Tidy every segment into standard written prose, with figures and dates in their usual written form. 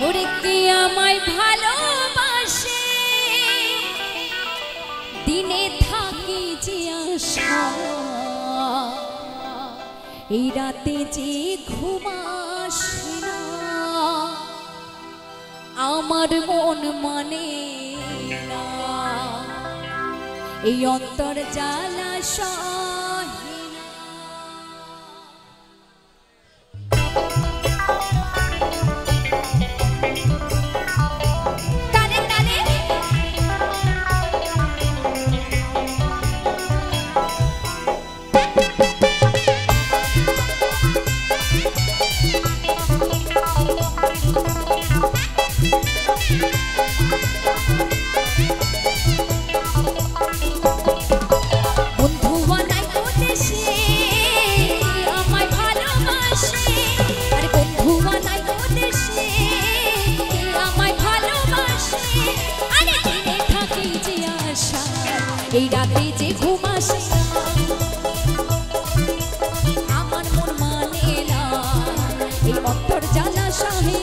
ওরে কে আমায় ভালোবাসে দিনে থাকি যে আশা এই রাতে যে ঘুম আসে না আমার মন মানে না এই অন্তর জ্বালা সহে না। তালে তালে এই রাতে যে ঘুম আসে আমার মন মানে না এই অন্তর জ্বালা সহে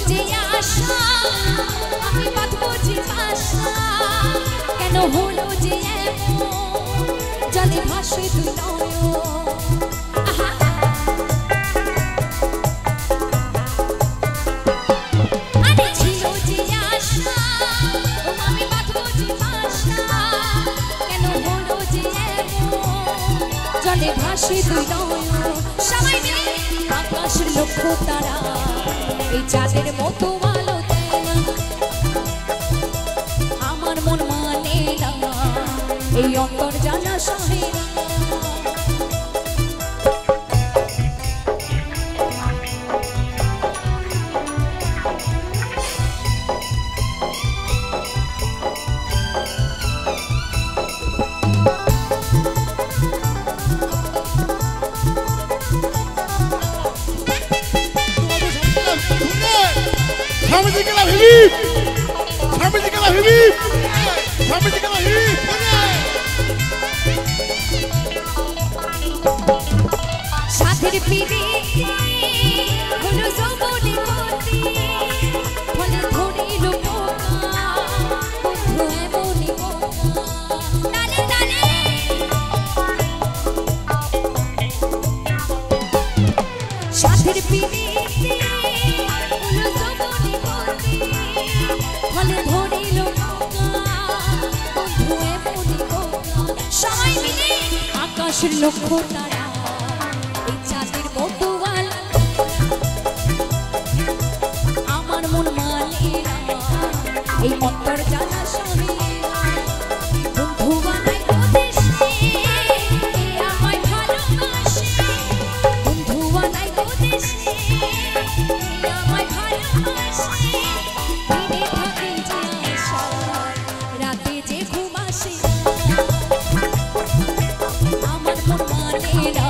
যে আশা আমি বাঁধবো যে আশা কেন হলো যে জলে ভাসে তুই আরে ছিল যে আশা আমি বাঁধবো যে আশা কেন হলো যে জলে ভাসে তুই সবাই মিলে আকাশের লক্ষ্য তারা এই চাঁদের মতো আলোতে আমার মন মানে না এই অন্তর জানা সহে না। সাথের পিড়ি হলো যৌবনে গতি ফলে ধরিল পোকা বন্ধু এমনই তালে তালে সাথের পিড়ি হলো যৌবনে গতি ফলে ধরিল পোকা বন্ধু এমনই সবাই মিলে আকাশের লক্ষ্য তারা এই চাঁদের মতো আমার মন মানে না এই অন্তর জানা সহে বন্ধু বানাই দেশে আমায় ভালোবাসে বন্ধু বানাই দেশে আমায় ভালোবাসে দিনে থাকে যে আশা রাতে যে ঘুম আসে আমার মন মানে না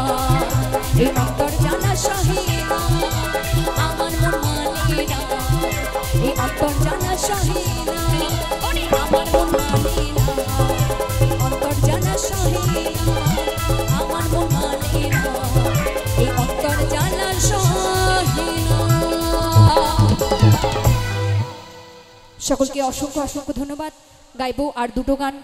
এই অন্তর জানা সহে না আমার মন মানে না এই অন্তর জানা সহে না ওরে আমার মন মানে না অন্তর জানা সহে না আমার মন মানে না এই অন্তর জানা সহে না। সকলকে অসংখ্য অসংখ্য ধন্যবাদ। গাইবো আর দুটো গান।